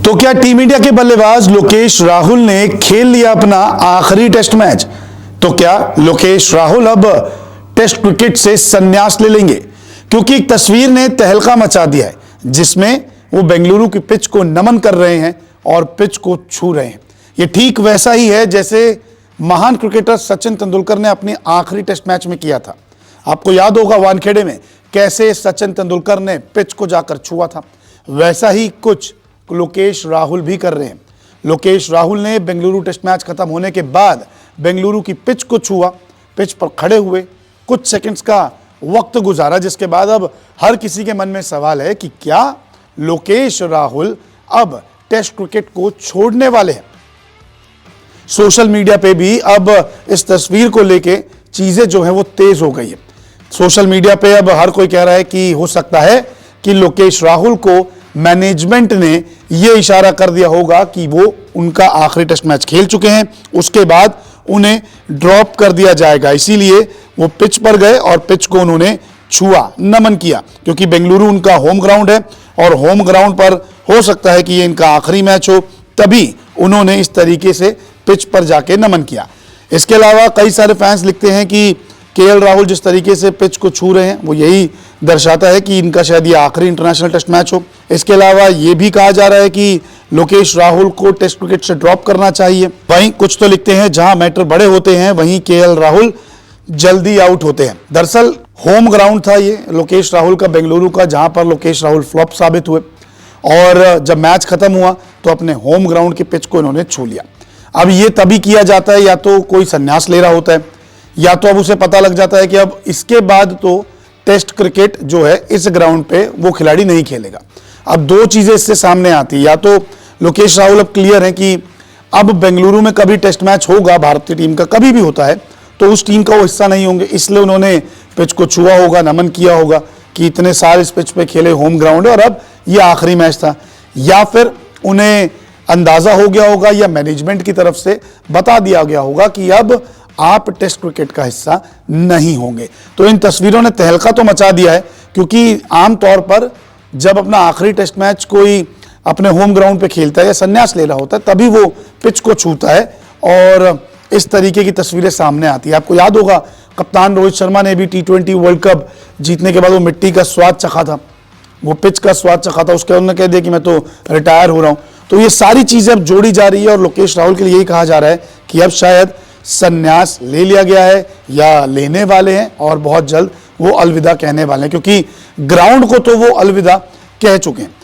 तो क्या team India के बल्लेबाज लोकेश राहुल ने खेल लिया अपना आखिरी टेस्ट मैच? तो क्या लोकेश राहुल अब टेस्ट क्रिकेट से संन्यास ले लेंगे? क्योंकि एक तस्वीर ने तहलका मचा दिया है जिसमें वो बेंगलुरु की पिच को नमन कर रहे हैं और पिच को छू रहे हैं। ये ठीक वैसा ही है जैसे महान क्रिकेटर सचिन तेंदुलकर ने अपनी आखिरी टेस्ट मैच में किया था। आपको याद होगा वानखेड़े में कैसे सचिन तेंदुलकर ने पिच को जाकर छुआ था। वैसा ही कुछ लोकेश राहुल भी कर रहे हैं। लोकेश राहुल ने बेंगलुरु टेस्ट मैच खत्म होने के बाद बेंगलुरु की पिच को छुआ, पिच पर खड़े हुए कुछ सेकंड्स का वक्त गुजारा, जिसके बाद अब हर किसी के मन में सवाल है कि क्या लोकेश राहुल अब टेस्ट क्रिकेट को छोड़ने वाले हैं। सोशल मीडिया पे भी अब इस तस्वीर को लेके चीजें जो है वो तेज हो गई है। सोशल मीडिया पे अब हर कोई कह रहा है कि हो सकता है कि लोकेश राहुल को मैनेजमेंट ने यह इशारा कर दिया होगा कि वो उनका आखिरी टेस्ट मैच खेल चुके हैं, उसके बाद उन्हें ड्रॉप कर दिया जाएगा। इसीलिए वो पिच पर गए और पिच को उन्होंने छुआ, नमन किया, क्योंकि बेंगलुरु उनका होम ग्राउंड है और होम ग्राउंड पर हो सकता है कि ये इनका आखिरी मैच हो, तभी उन्होंने इस तरीके से पिच पर जाके नमन किया। इसके अलावा कई सारे फैंस लिखते हैं कि केएल राहुल जिस तरीके से पिच को छू रहे हैं वो यही दर्शाता है कि इनका शायद ये आखिरी इंटरनेशनल टेस्ट मैच हो। इसके अलावा ये भी कहा जा रहा है कि लोकेश राहुल को टेस्ट क्रिकेट से ड्रॉप करना चाहिए। वहीं कुछ तो लिखते हैं जहां मैटर बड़े होते हैं वहीं केएल राहुल जल्दी आउट होते हैं। दरअसल होम ग्राउंड था ये लोकेश राहुल का बेंगलुरु का, जहां पर लोकेश राहुल फ्लॉप साबित हुए और जब मैच खत्म हुआ तो अपने होम ग्राउंड की पिच को इन्होंने छू लिया। अब ये तभी किया जाता है या तो कोई संन्यास ले रहा होता है या तो अब उसे पता लग जाता है कि अब इसके बाद तो टेस्ट क्रिकेट जो है इस ग्राउंड पे वो खिलाड़ी नहीं खेलेगा। अब दो चीजें इससे सामने आती है, या तो लोकेश राहुल अब क्लियर है कि अब बेंगलुरु में कभी टेस्ट मैच होगा भारतीय टीम का, कभी भी होता है, तो उस टीम का वो हिस्सा नहीं होंगे, इसलिए उन्होंने पिच को छुआ होगा, नमन किया होगा कि इतने साल इस पिच पे खेले, होम ग्राउंड है और अब ये आखिरी मैच था। या फिर उन्हें अंदाजा हो गया होगा या मैनेजमेंट की तरफ से बता दिया गया होगा कि अब आप टेस्ट क्रिकेट का हिस्सा नहीं होंगे। तो इन तस्वीरों ने तहलका तो मचा दिया है, क्योंकि आमतौर पर जब अपना आखिरी टेस्ट मैच कोई अपने होम ग्राउंड पे खेलता है या संन्यास ले रहा होता है तभी वो पिच को छूता है और इस तरीके की तस्वीरें सामने आती है। आपको याद होगा कप्तान रोहित शर्मा ने भी T20 वर्ल्ड कप जीतने के बाद वो मिट्टी का स्वाद चखा था, वो पिच का स्वाद चखा था, उसके बाद उन्होंने कह दिया कि मैं तो रिटायर हो रहा हूं। तो ये सारी चीजें अब जोड़ी जा रही है और लोकेश राहुल के लिए यही कहा जा रहा है कि अब शायद संन्यास ले लिया गया है या लेने वाले हैं और बहुत जल्द वो अलविदा कहने वाले हैं, क्योंकि ग्राउंड को तो वो अलविदा कह चुके हैं।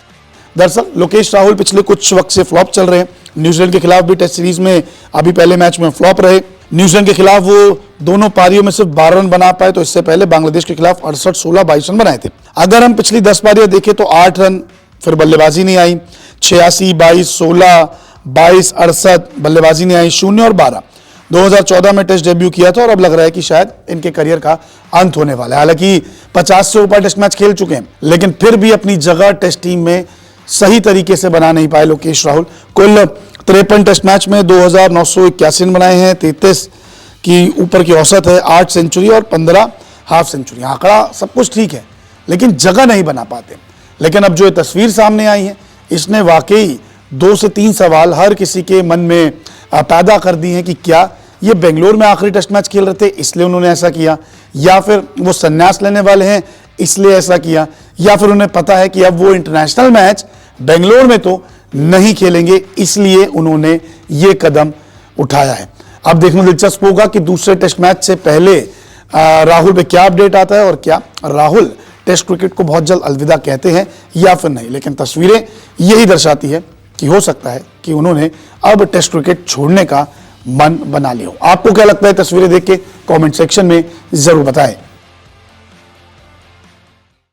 दरअसल लोकेश राहुल पिछले कुछ वक्त से फ्लॉप चल रहे हैं। न्यूजीलैंड के खिलाफ भी टेस्ट सीरीज में अभी पहले मैच में फ्लॉप रहे। न्यूजीलैंड के खिलाफ वो दोनों पारियों में सिर्फ 12 रन बना पाए, तो इससे पहले बांग्लादेश के खिलाफ 68, 16, 22 रन बनाए थे। अगर हम पिछली 10 पारियां देखें तो 8 रन, फिर बल्लेबाजी नहीं आई, 86, 22, 16, 22, 68 बल्लेबाजी नहीं आई, 0 और 12। 2014 में टेस्ट डेब्यू किया था और अब लग रहा है कि शायद इनके करियर का अंत होने वाला है। हालांकि 50 से ऊपर टेस्ट मैच खेल चुके हैं, लेकिन फिर भी अपनी जगह टेस्ट टीम में सही तरीके से बना नहीं पाए लोकेश राहुल। कुल 53 टेस्ट मैच में 2981 रन बनाए हैं, 33 की ऊपर की औसत है, 8 सेंचुरी और 15 हाफ सेंचुरी। आंकड़ा सब कुछ ठीक है, लेकिन जगह नहीं बना पाते। लेकिन अब जो ये तस्वीर सामने आई है इसने वाकई 2 से 3 सवाल हर किसी के मन में पैदा कर दी हैं कि क्या ये बेंगलोर में आखिरी टेस्ट मैच खेल रहे थे इसलिए उन्होंने ऐसा किया, या फिर वो संन्यास लेने वाले हैं इसलिए ऐसा किया, या फिर उन्हें पता है कि अब वो इंटरनेशनल मैच बेंगलोर में तो नहीं खेलेंगे इसलिए उन्होंने ये कदम उठाया है। अब देखना दिलचस्प होगा कि दूसरे टेस्ट मैच से पहले राहुल पे क्या अपडेट आता है और क्या राहुल टेस्ट क्रिकेट को बहुत जल्द अलविदा कहते हैं या फिर नहीं। लेकिन तस्वीरें यही दर्शाती है कि हो सकता है कि उन्होंने अब टेस्ट क्रिकेट छोड़ने का मन बना लिया हो। आपको क्या लगता है तस्वीरें देख के कमेंट सेक्शन में जरूर बताएं।